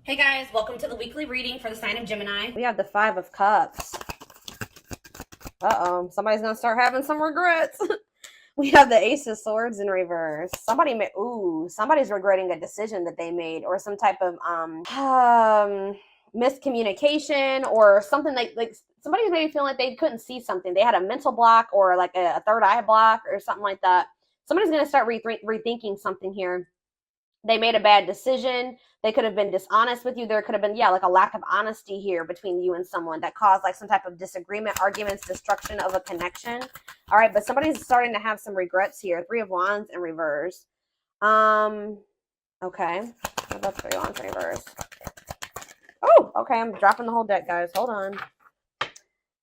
Hey guys, welcome to the weekly reading for the sign of Gemini. We have the Five of Cups. Uh-oh, somebody's gonna start having some regrets. We have the Ace of Swords in reverse. Somebody's regretting a decision that they made, or some type of miscommunication, or something like somebody's maybe feeling like they couldn't see something. They had a mental block, or like a third eye block, or something like that. Somebody's gonna start rethinking something here. They made a bad decision. They could have been dishonest with you. There could have been, like a lack of honesty here between you and someone that caused like some type of disagreement, arguments, destruction of a connection. All right, but somebody's starting to have some regrets here. Three of Wands in reverse. Okay. What about Three of Wands in reverse? Oh, okay. I'm dropping the whole deck, guys. Hold on.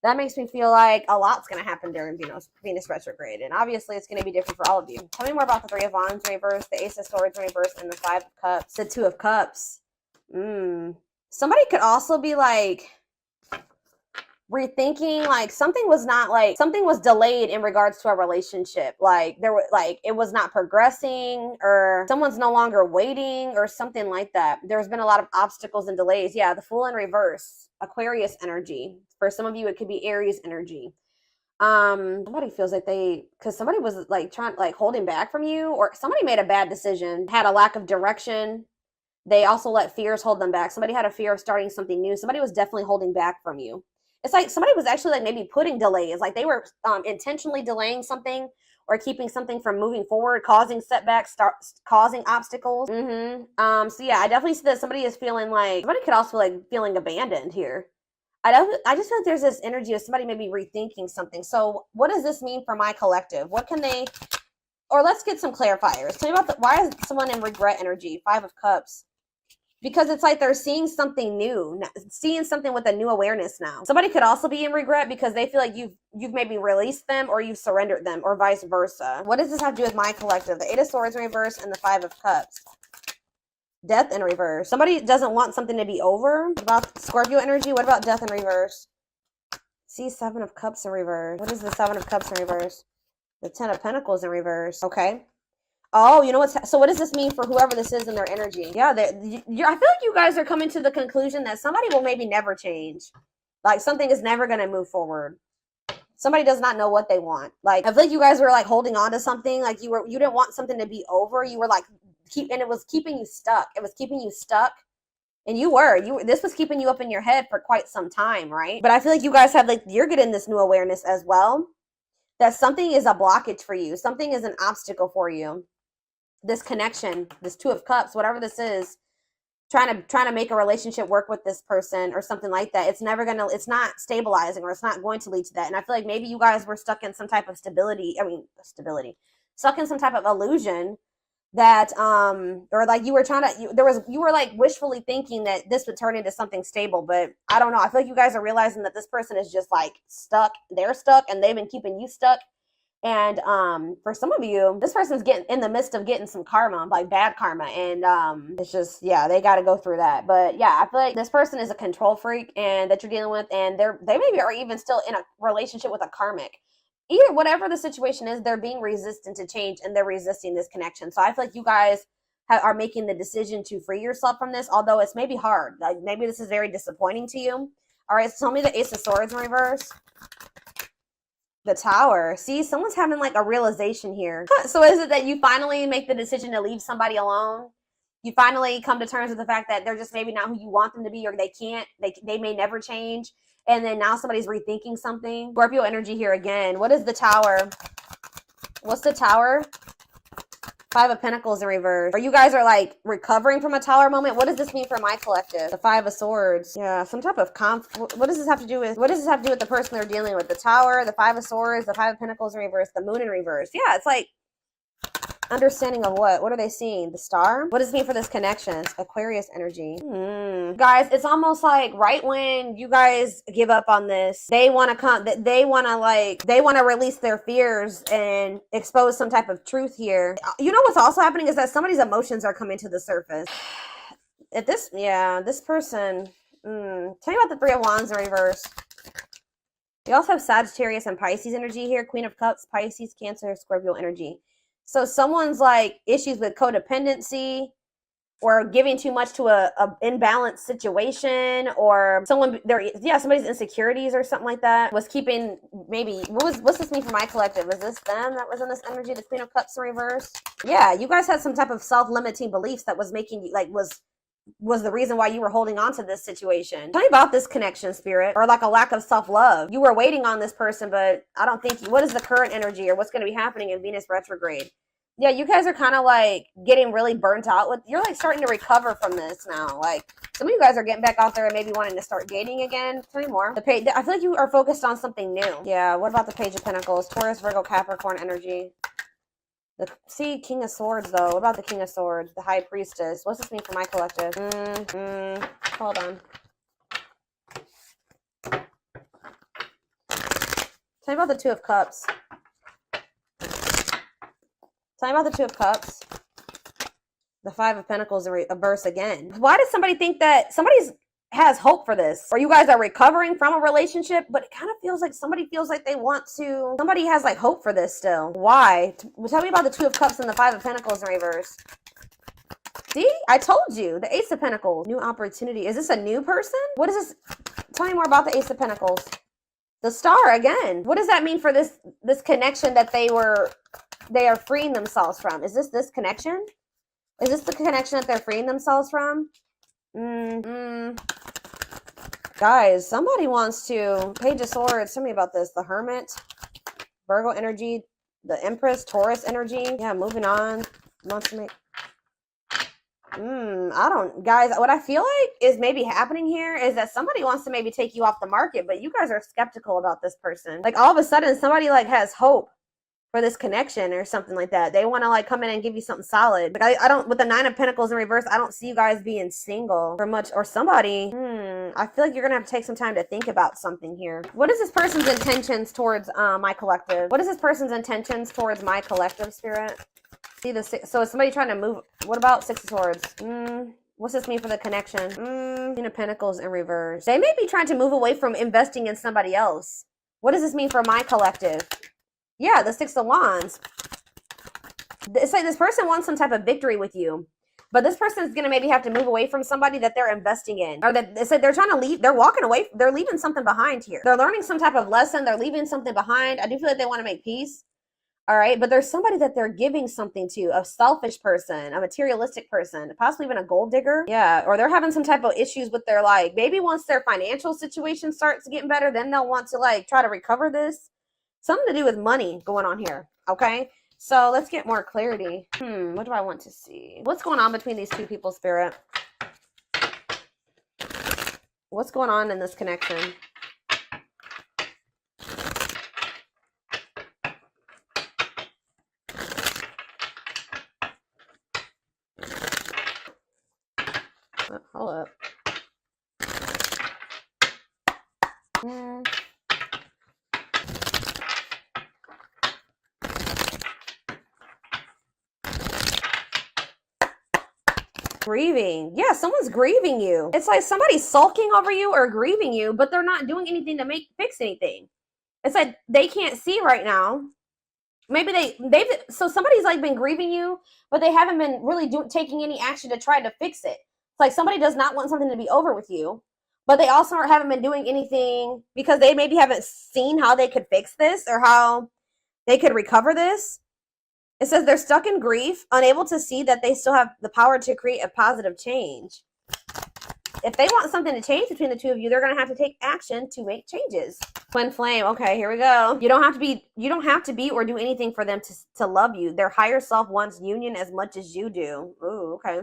That makes me feel like a lot's going to happen during Venus retrograde. And obviously, it's going to be different for all of you. Tell me more about the Three of Wands in reverse, the Ace of Swords in reverse, and the Five of Cups, the Two of Cups. Somebody could also be like rethinking, like something was delayed in regards to a relationship. Like it was not progressing, or someone's no longer waiting, or something like that. There's been a lot of obstacles and delays. Yeah, the Fool in reverse, Aquarius energy. For some of you, it could be Aries energy. Somebody feels like because somebody was like holding back from you, or somebody made a bad decision, had a lack of direction. They also let fears hold them back. Somebody had a fear of starting something new. Somebody was definitely holding back from you. It's like somebody was actually like maybe putting delays, like they were intentionally delaying something or keeping something from moving forward, causing setbacks, causing obstacles. So yeah, I definitely see that somebody is feeling like, somebody could also like feeling abandoned here. I just feel like there's this energy of somebody maybe rethinking something. So what does this mean for my collective? What can they, or let's get some clarifiers. Tell me about why is someone in regret energy? Five of Cups. Because it's like they're seeing something new, seeing something with a new awareness now. Somebody could also be in regret because they feel like you've maybe released them, or you've surrendered them, or vice versa. What does this have to do with my collective? The Eight of Swords in reverse and the Five of Cups. Death in reverse. Somebody doesn't want something to be over. What about Scorpio energy? What about death in reverse? See, Seven of Cups in reverse. What is the Seven of Cups in reverse? The Ten of Pentacles in reverse. Okay. Oh, you know what's... So what does this mean for whoever this is in their energy? Yeah, I feel like you guys are coming to the conclusion that somebody will maybe never change. Like something is never going to move forward. Somebody does not know what they want. Like I feel like you guys were like holding on to something. Like you didn't want something to be over. You were like and it was keeping you stuck. It was keeping you stuck. And this was keeping you up in your head for quite some time, right? But I feel like you guys have you're getting this new awareness as well, that something is a blockage for you. Something is an obstacle for you. This connection, this Two of Cups, whatever this is, trying to make a relationship work with this person or something like that. It's not stabilizing, or it's not going to lead to that. And I feel like maybe you guys were stuck in some type of stuck in some type of illusion that or like you were like wishfully thinking that this would turn into something stable. But I don't know, I feel like you guys are realizing that this person is just like stuck. They're stuck, and they've been keeping you stuck. And for some of you, this person's getting in the midst of getting some karma, like bad karma, and it's just, yeah, they got to go through that. But yeah, I feel like this person is a control freak, and that you're dealing with, and they maybe are even still in a relationship with a karmic. Either whatever the situation is, they're being resistant to change, and they're resisting this connection. So I feel like you guys are making the decision to free yourself from this, although it's maybe hard. Like maybe this is very disappointing to you. All right, so tell me the Ace of Swords in reverse. The Tower. See, someone's having like a realization here. So is it that you finally make the decision to leave somebody alone? You finally come to terms with the fact that they're just maybe not who you want them to be, or they may never change. And then now somebody's rethinking something. Scorpio energy here again. What is the Tower? What's the Tower? Five of Pentacles in reverse. Or you guys are like recovering from a Tower moment. What does this mean for my collective? The Five of Swords. Yeah, some type of what does this have to do with the person they're dealing with? The Tower, the Five of Swords, the Five of Pentacles in reverse, the Moon in reverse. Yeah, it's like understanding of what? What are they seeing? The Star? What does it mean for this connection? Aquarius energy. Guys, it's almost like right when you guys give up on this, they want to release their fears and expose some type of truth here. You know what's also happening is that somebody's emotions are coming to the surface. This person, tell me about the Three of Wands in reverse. We also have Sagittarius and Pisces energy here. Queen of Cups, Pisces, Cancer, Scorpio energy. So someone's like issues with codependency, or giving too much to a imbalanced situation, or someone there, yeah, somebody's insecurities or something like that was keeping, maybe, what's this mean for my collective? Is this them that was in this energy, the Queen of Cups in reverse? Yeah, you guys had some type of self-limiting beliefs that was making you, like, was the reason why you were holding on to this situation. Tell me about this connection, spirit, or like a lack of self-love. You were waiting on this person, but I don't think what is the current energy, or what's going to be happening in Venus retrograde? Yeah, you guys are kind of like getting really burnt out with, you're like starting to recover from this now. Like some of you guys are getting back out there and maybe wanting to start dating again. Tell me more. I feel like you are focused on something new. Yeah, what about the Page of Pentacles? Taurus, Virgo, Capricorn energy. See, King of Swords, though. What about the King of Swords? The High Priestess. What's this mean for my collective? Hold on. Tell me about the Two of Cups. Tell me about the Two of Cups. The Five of Pentacles in reverse again. Why does somebody think that somebody's has hope for this, or you guys are recovering from a relationship, but it kind of feels like somebody feels like they want to, somebody has like hope for this still? Why? Tell me about the Two of Cups and the Five of Pentacles in reverse. See, I told you, the Ace of Pentacles, new opportunity. Is this a new person? What is this? Tell me more about the Ace of Pentacles. The Star again. What does that mean for this connection that they are freeing themselves from? Is this connection? Is this the connection that they're freeing themselves from? Guys, somebody wants to. Page of Swords. Tell me about this. The Hermit, Virgo energy, the Empress, Taurus energy. Yeah, moving on. Wants to make. I don't, guys. What I feel like is maybe happening here is that somebody wants to maybe take you off the market, but you guys are skeptical about this person. Like all of a sudden, somebody like has hope for this connection or something like that. They want to like come in and give you something solid. Like I don't, with the Nine of Pentacles in reverse, I don't see you guys being single for much, or somebody. I feel like you're gonna have to take some time to think about something here. What is this person's intentions towards my collective? What is this person's intentions towards my collective, spirit? See the six, so is somebody trying to move? What about Six of Swords? What's this mean for the connection? Queen of Pentacles in reverse. They may be trying to move away from investing in somebody else. What does this mean for my collective? Yeah, the Six of Wands. It's like this person wants some type of victory with you, but this person is going to maybe have to move away from somebody that they're investing in, or that it's like they're trying to leave. They're walking away. They're leaving something behind here. They're learning some type of lesson. They're leaving something behind. I do feel like they want to make peace. All right, but there's somebody that they're giving something to, a selfish person, a materialistic person, possibly even a gold digger. Yeah, or they're having some type of issues with their, like, maybe once their financial situation starts getting better, then they'll want to like try to recover this. Something to do with money going on here, okay? So let's get more clarity. What do I want to see? What's going on between these two people, spirit? What's going on in this connection? Hold up. Grieving. Yeah, someone's grieving you. It's like somebody's sulking over you or grieving you, but they're not doing anything to fix anything. It's like they can't see right now. Maybe so somebody's like been grieving you, but they haven't been really taking any action to try to fix it. It's like somebody does not want something to be over with you, but they also haven't been doing anything because they maybe haven't seen how they could fix this or how they could recover this. It says they're stuck in grief, unable to see that they still have the power to create a positive change. If they want something to change between the two of you, they're going to have to take action to make changes. Twin flame. Okay, here we go. You don't have to be or do anything for them to love you. Their higher self wants union as much as you do. Ooh, okay.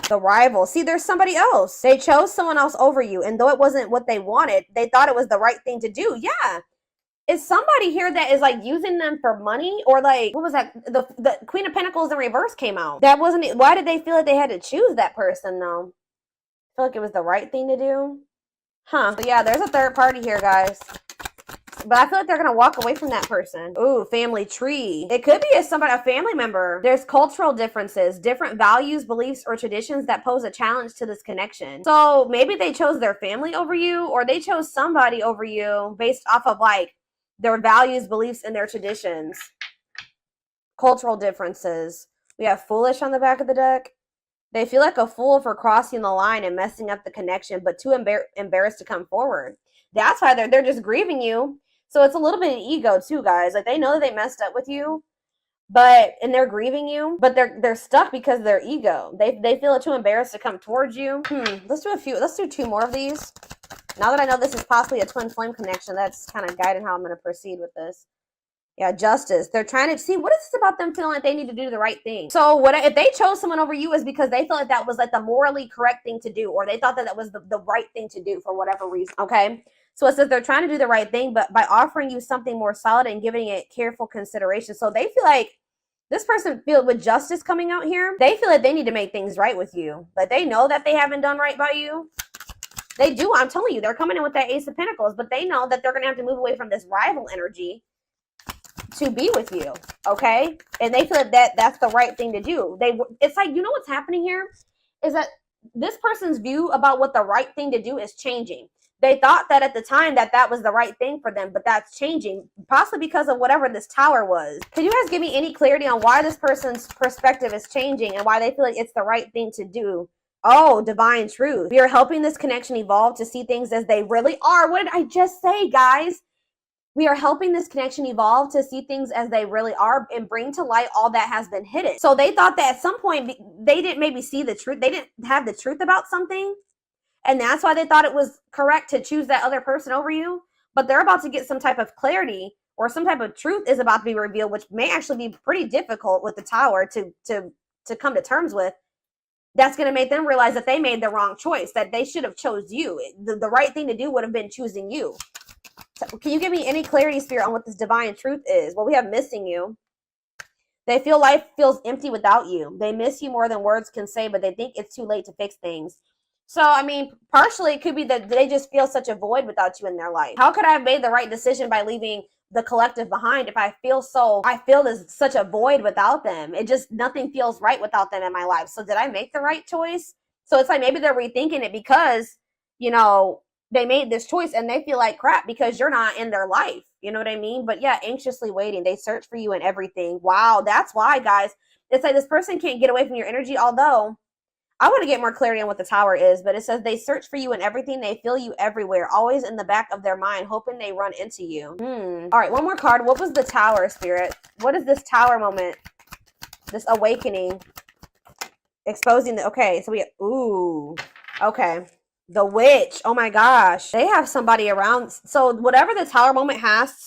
The rival. See, there's somebody else. They chose someone else over you, and though it wasn't what they wanted, they thought it was the right thing to do. Yeah. Is somebody here that is like using them for money, or like, what was that? The Queen of Pentacles in reverse came out. That wasn't it. Why did they feel like they had to choose that person though? I feel like it was the right thing to do. Huh. So yeah, there's a third party here, guys. But I feel like they're going to walk away from that person. Ooh, family tree. It could be a family member. There's cultural differences, different values, beliefs, or traditions that pose a challenge to this connection. So maybe they chose their family over you, or they chose somebody over you based off of like their values, beliefs, and their traditions. Cultural differences. We have foolish on the back of the deck. They feel like a fool for crossing the line and messing up the connection, but too embarrassed to come forward. That's why they're just grieving you. So it's a little bit of ego too, guys. Like they know that they messed up with you, and they're grieving you, but they're stuck because of their ego. They feel too embarrassed to come towards you. Let's do 2 more of these. Now that I know this is possibly a twin flame connection, that's kind of guiding how I'm going to proceed with this. Yeah, justice. They're trying to see, what is this about them feeling like they need to do the right thing? So if they chose someone over you is because they felt like that was like the morally correct thing to do, or they thought that that was the right thing to do for whatever reason. Okay. So it says they're trying to do the right thing, but by offering you something more solid and giving it careful consideration. So they feel like this person feel with justice coming out here. They feel like they need to make things right with you. Like they know that they haven't done right by you. They do. I'm telling you, they're coming in with that Ace of Pentacles, but they know that they're going to have to move away from this rival energy to be with you, okay? And they feel that that's the right thing to do. It's like, you know what's happening here is that this person's view about what the right thing to do is changing. They thought that at the time that was the right thing for them, but that's changing, possibly because of whatever this tower was. Can you guys give me any clarity on why this person's perspective is changing and why they feel like it's the right thing to do? Oh, divine truth. We are helping this connection evolve to see things as they really are. What did I just say, guys? We are helping this connection evolve to see things as they really are and bring to light all that has been hidden. So they thought that at some point they didn't maybe see the truth. They didn't have the truth about something. And that's why they thought it was correct to choose that other person over you. But they're about to get some type of clarity, or some type of truth is about to be revealed, which may actually be pretty difficult with the tower to come to terms with. That's going to make them realize that they made the wrong choice, that they should have chose you. The right thing to do would have been choosing you. So can you give me any clarity, Spirit, on what this divine truth is? Well, we have missing you. They feel life feels empty without you. They miss you more than words can say, but they think it's too late to fix things. So, I mean, partially it could be that they just feel such a void without you in their life. How could I have made the right decision by leaving the collective behind if I feel there's such a void without them? Nothing feels right without them in my life. So did I make the right choice? So it's like maybe they're rethinking it because, they made this choice and they feel like crap because you're not in their life. You know what I mean? But yeah, anxiously waiting. They search for you in everything. Wow, that's why, guys. It's like this person can't get away from your energy, although I want to get more clarity on what the tower is, but it says they search for you in everything. They feel you everywhere, always in the back of their mind, hoping they run into you. All right, one more card. What was the tower, Spirit? What is this tower moment? This awakening. Exposing okay, so okay. The witch. Oh my gosh. They have somebody around. So whatever the tower moment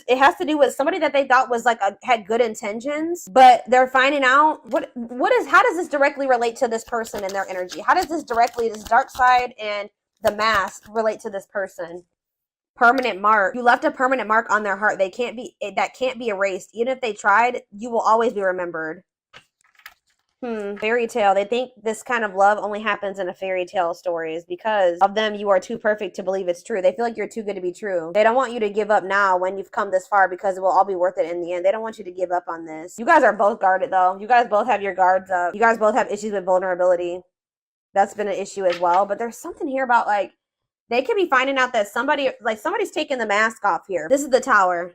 it has to do with somebody that they thought was had good intentions, but they're finding out how does this directly relate to this person and their energy? How does this dark side and the mask relate to this person? Permanent mark. You left a permanent mark on their heart. That can't be erased. Even if they tried, you will always be remembered. Fairy tale. They think this kind of love only happens in a fairy tale stories. Because of them, you are too perfect to believe it's true. They feel like you're too good to be true. They don't want you to give up now when you've come this far, because it will all be worth it in the end. They don't want you to give up on this. You guys are both guarded though. You guys both have your guards up. You guys both have issues with vulnerability. That's been an issue as well. But there's something here about they could be finding out that somebody's taking the mask off here. This is the tower.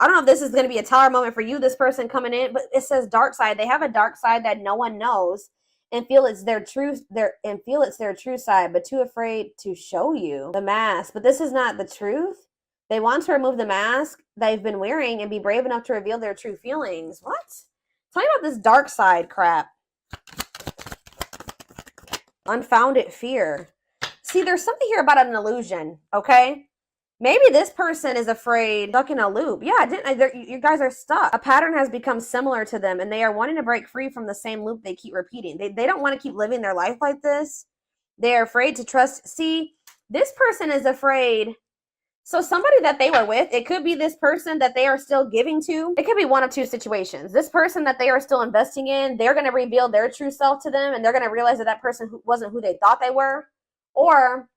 I don't know if this is going to be a tower moment for you, this person coming in, but it says dark side. They have a dark side that no one knows and feel it's their true side, but too afraid to show you the mask. But this is not the truth. They want to remove the mask they've been wearing and be brave enough to reveal their true feelings. What? Tell me about this dark side crap. Unfounded fear. See, there's something here about an illusion, okay? Maybe this person is afraid, stuck in a loop. Yeah, you guys are stuck. A pattern has become similar to them, and they are wanting to break free from the same loop they keep repeating. They don't want to keep living their life like this. They are afraid to trust. See, this person is afraid. So somebody that they were with, it could be this person that they are still giving to. It could be one of two situations. This person that they are still investing in, they're going to reveal their true self to them, and they're going to realize that person wasn't who they thought they were. Or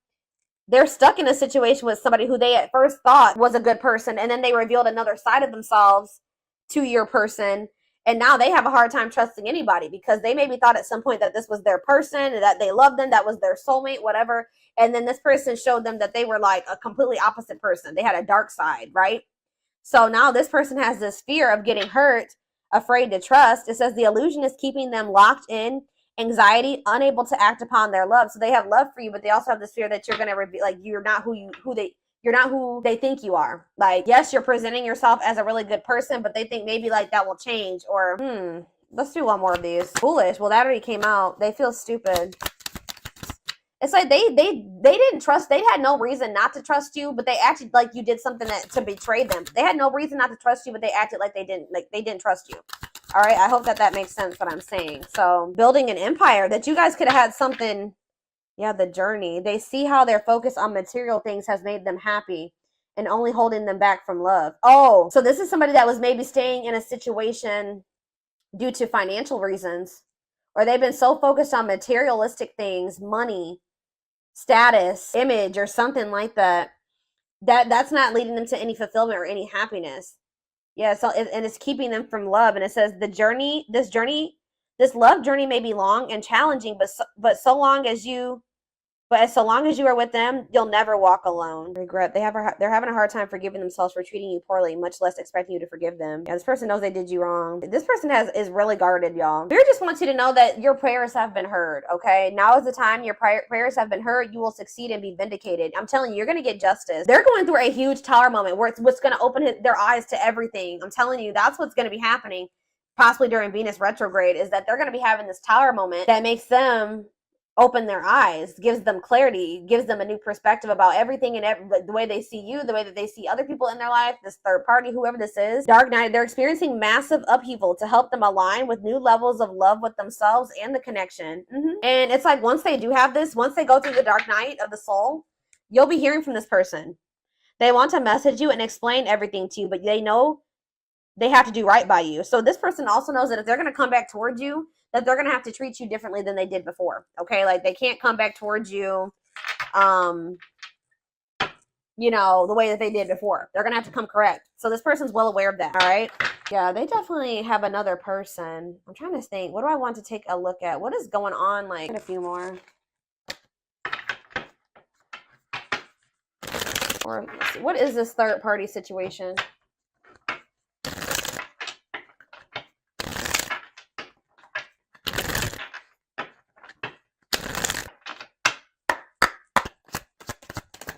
they're stuck in a situation with somebody who they at first thought was a good person, and then they revealed another side of themselves to your person, and now they have a hard time trusting anybody because they maybe thought at some point that this was their person, and that they loved them, that was their soulmate, whatever, and then this person showed them that they were like a completely opposite person. They had a dark side, right? So now this person has this fear of getting hurt, afraid to trust. It says the illusion is keeping them locked in anxiety, unable to act upon their love. So they have love for you, but they also have this fear that you're going to be like, you're not you're not who they think you are. Like, yes, you're presenting yourself as a really good person, but they think maybe like that will change. Or, let's do one more of these. Foolish. Well, that already came out. They feel stupid. It's like they didn't trust. They had no reason not to trust you, but they acted like you did something to betray them. They had no reason not to trust you, but they acted like they didn't trust you. All right. I hope that makes sense what I'm saying. So building an empire, that you guys could have had something. Yeah, the journey. They see how their focus on material things has made them happy and only holding them back from love. Oh, so this is somebody that was maybe staying in a situation due to financial reasons, or they've been so focused on materialistic things, money, status, image, or something like that, that's not leading them to any fulfillment or any happiness. Yeah, so and it's keeping them from love. And it says this love journey may be long and challenging, but so long as you are with them, you'll never walk alone. Regret. They're having a hard time forgiving themselves for treating you poorly, much less expecting you to forgive them. Yeah, this person knows they did you wrong. This person is really guarded, y'all. Spirit just wants you to know that your prayers have been heard, okay? Now is the time your prayers have been heard. You will succeed and be vindicated. I'm telling you, you're going to get justice. They're going through a huge tower moment where it's what's going to open their eyes to everything. I'm telling you, that's what's going to be happening, possibly during Venus retrograde, is that they're going to be having this tower moment that makes them open their eyes, gives them clarity, gives them a new perspective about everything and the way they see you, the way that they see other people in their life, this third party, whoever this is. Dark night, they're experiencing massive upheaval to help them align with new levels of love with themselves and the connection. And it's like once they do have this, once they go through the dark night of the soul, you'll be hearing from this person. They want to message you and explain everything to you, but they know they have to do right by you. So this person also knows that if they're going to come back towards you, that they're going to have to treat you differently than they did before. Okay. Like they can't come back towards you, the way that they did before. They're going to have to come correct. So this person's well aware of that. All right. Yeah. They definitely have another person. I'm trying to think, what do I want to take a look at? What is going on? Like a few more. Or let's see, what is this third party situation?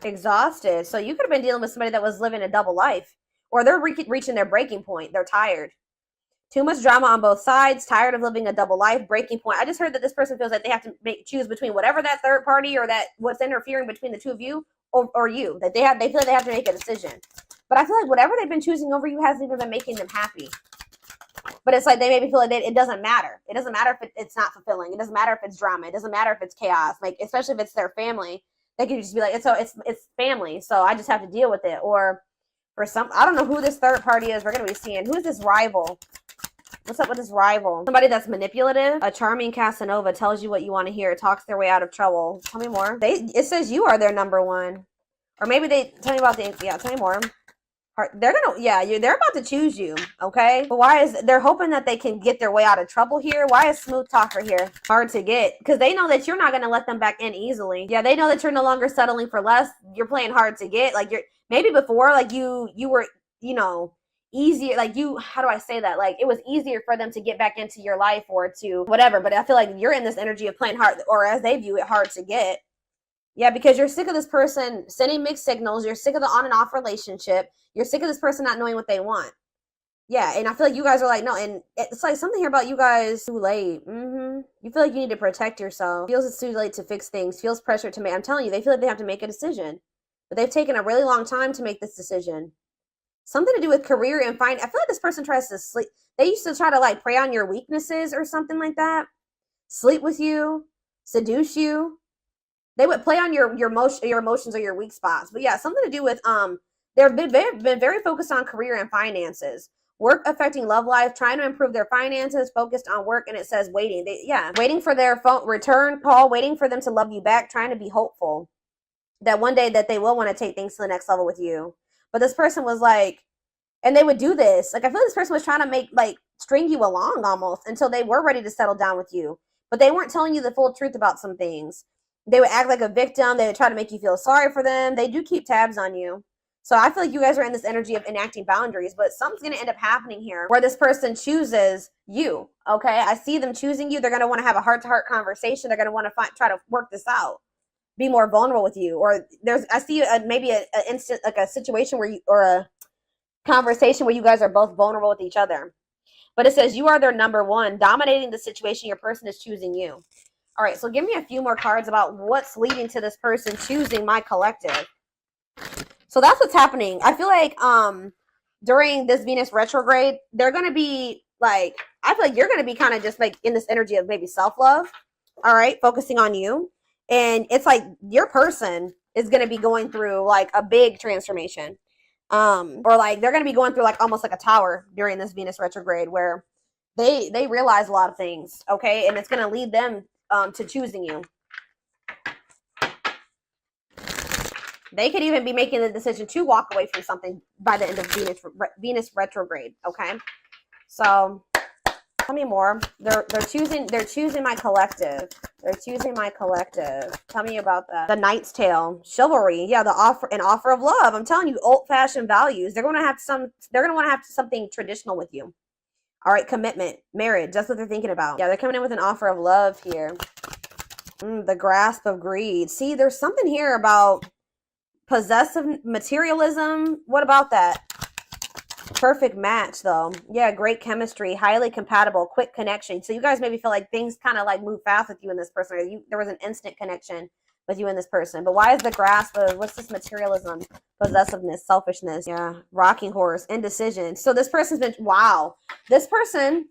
Exhausted. So you could have been dealing with somebody that was living a double life, or they're reaching their breaking point. They're tired. Too much drama on both sides, tired of living a double life, breaking point. I just heard that this person feels like they have to choose between whatever that third party or that what's interfering between the two of you or you, that they feel like they have to make a decision. But I feel like whatever they've been choosing over you hasn't even been making them happy. But it's like they maybe feel like it doesn't matter. It doesn't matter if it's not fulfilling. It doesn't matter if it's drama. It doesn't matter if it's chaos. Like, especially if it's their family. They could just be like, it's family, so I just have to deal with it. Or for some, I don't know who this third party is. We're going to be seeing. Who is this rival? What's up with this rival? Somebody that's manipulative. A charming Casanova tells you what you want to hear. Talks their way out of trouble. Tell me more. It says you are their number one. Or maybe they tell me about tell me more. They're about to choose you, okay? But they're hoping that they can get their way out of trouble here. Why is smooth talker here hard to get? Because they know that you're not going to let them back in easily. Yeah, they know that you're no longer settling for less. You're playing hard to get. Like maybe before, like you were, easier. Like how do I say that? Like it was easier for them to get back into your life or to whatever. But I feel like you're in this energy of playing hard, or as they view it, hard to get. Yeah, because you're sick of this person sending mixed signals. You're sick of the on and off relationship. You're sick of this person not knowing what they want. Yeah, and I feel like you guys are like, no, and it's like something here about you guys too late. You feel like you need to protect yourself. Feels it's too late to fix things. Feels pressure to make. I'm telling you, they feel like they have to make a decision. But they've taken a really long time to make this decision. Something to do with career and I feel like this person tries to sleep. They used to try to like prey on your weaknesses or something like that. Sleep with you, seduce you. They would play on your emotions or your weak spots. But yeah, something to do with they've been very focused on career and finances. Work affecting love life, trying to improve their finances, focused on work, and it says waiting. Waiting for their phone return call, waiting for them to love you back, trying to be hopeful that one day that they will want to take things to the next level with you. But this person was like, and they would do this. Like I feel like this person was trying to string you along almost until they were ready to settle down with you. But they weren't telling you the full truth about some things. They would act like a victim. They would try to make you feel sorry for them. They do keep tabs on you. So I feel like you guys are in this energy of enacting boundaries, but something's going to end up happening here where this person chooses you. Okay. I see them choosing you. They're going to want to have a heart-to-heart conversation. They're going to want to try to work this out, be more vulnerable with you. Or I see maybe an instant, like a situation where or a conversation where you guys are both vulnerable with each other. But it says you are their number one, dominating the situation. Your person is choosing you. All right. So give me a few more cards about what's leading to this person choosing my collective. So that's what's happening. I feel like during this Venus retrograde, they're going to be like, I feel like you're going to be kind of just like in this energy of maybe self-love. All right. Focusing on you. And it's like your person is going to be going through like a big transformation. Or like they're going to be going through like almost like a tower during this Venus retrograde where they realize a lot of things. Okay. And it's going to lead them to choosing you. They could even be making the decision to walk away from something by the end of Venus retrograde. Okay, so tell me more. They're choosing my collective. They're choosing my collective. Tell me about that. The Knight's Tale, chivalry. Yeah, an offer of love. I'm telling you, old-fashioned values. They're going to want to have something traditional with you. All right, commitment, marriage. That's what they're thinking about. Yeah, they're coming in with an offer of love here. The grasp of greed. See, there's something here about possessive materialism. What about that? Perfect match though. Yeah, great chemistry, highly compatible, quick connection. So you guys maybe feel like things kind of like move fast with you and this person, or there was an instant connection with you and this person. But why is the grasp of, what's this materialism, possessiveness, selfishness? Yeah, rocking horse, indecision. So this person's been, this person,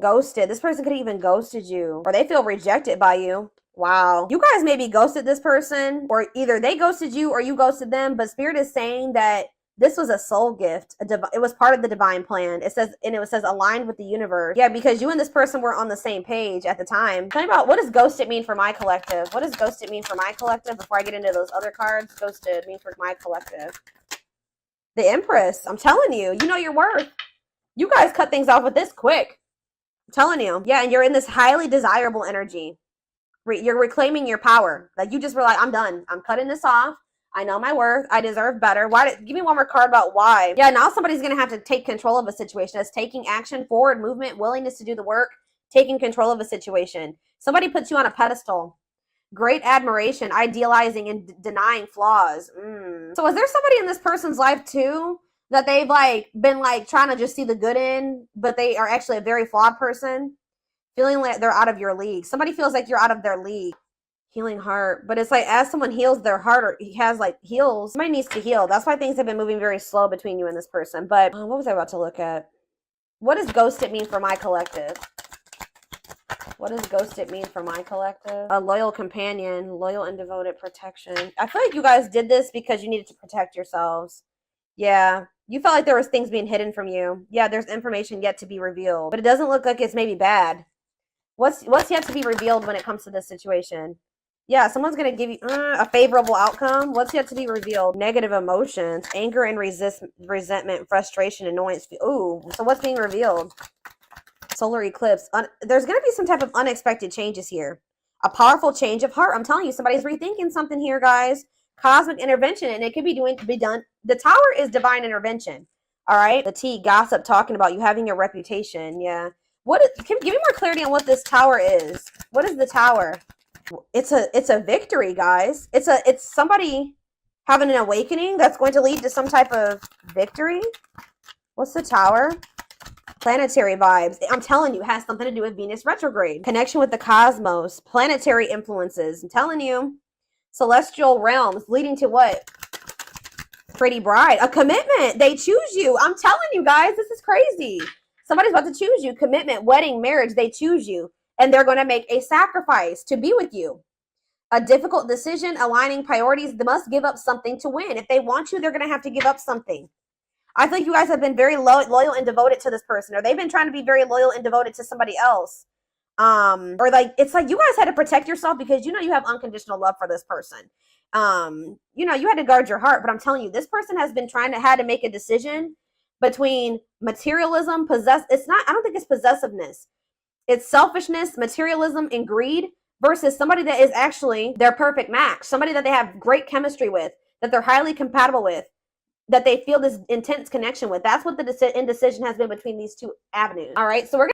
ghosted. This person could have even ghosted you, or they feel rejected by you. Wow. You guys maybe ghosted this person, or either they ghosted you or you ghosted them, but Spirit is saying that this was a soul gift. It was part of the divine plan. It says aligned with the universe. Yeah, because you and this person were on the same page at the time. Tell me about, what does ghosted mean for my collective? What does ghosted mean for my collective before I get into those other cards? Ghosted mean for my collective. The Empress. I'm telling you, you know your worth. You guys cut things off with this quick. I'm telling you. Yeah, and you're in this highly desirable energy. You're reclaiming your power. Like you just were like, I'm done. I'm cutting this off. I know my worth. I deserve better. Give me one more card about why. Yeah, now somebody's going to have to take control of a situation. That's taking action, forward movement, willingness to do the work, taking control of a situation. Somebody puts you on a pedestal. Great admiration, idealizing and denying flaws. So is there somebody in this person's life too that they've like been like trying to just see the good in, but they are actually a very flawed person? Feeling like they're out of your league. Somebody feels like you're out of their league. Healing heart. But it's like as someone heals their heart, or heals, somebody needs to heal. That's why things have been moving very slow between you and this person. But what was I about to look at? What does ghosted mean for my collective? What does ghosted mean for my collective? A loyal companion, loyal and devoted protection. I feel like you guys did this because you needed to protect yourselves. Yeah. You felt like there was things being hidden from you. Yeah, there's information yet to be revealed. But it doesn't look like it's maybe bad. What's yet to be revealed when it comes to this situation? Yeah, someone's going to give you a favorable outcome. What's yet to be revealed? Negative emotions, anger and resentment, frustration, annoyance. Ooh, so what's being revealed? Solar eclipse. There's going to be some type of unexpected changes here. A powerful change of heart. I'm telling you, somebody's rethinking something here, guys. Cosmic intervention, and it could be done. The Tower is divine intervention. All right. The T, gossip, talking about you having your reputation. Yeah. Give me more clarity on what this Tower is. What is the Tower? It's a victory, guys. It's somebody having an awakening that's going to lead to some type of victory. What's the Tower? Planetary vibes. I'm telling you, it has something to do with Venus retrograde. Connection with the cosmos. Planetary influences. I'm telling you. Celestial realms leading to what? Pretty bride. A commitment. They choose you. I'm telling you guys, this is crazy. Somebody's about to choose you. Commitment, wedding, marriage. They choose you. And they're going to make a sacrifice to be with you. A difficult decision, aligning priorities. They must give up something to win. If they want you, they're going to have to give up something. I think you guys have been very loyal and devoted to this person, or they've been trying to be very loyal and devoted to somebody else. Or like, it's like you guys had to protect yourself because you know you have unconditional love for this person. You know, you had to guard your heart, but I'm telling you, this person has been had to make a decision between materialism, I don't think it's possessiveness. It's selfishness, materialism, and greed versus somebody that is actually their perfect match, somebody that they have great chemistry with, that they're highly compatible with. that they feel this intense connection with. That's what the indecision has been between these two avenues. All right, so we're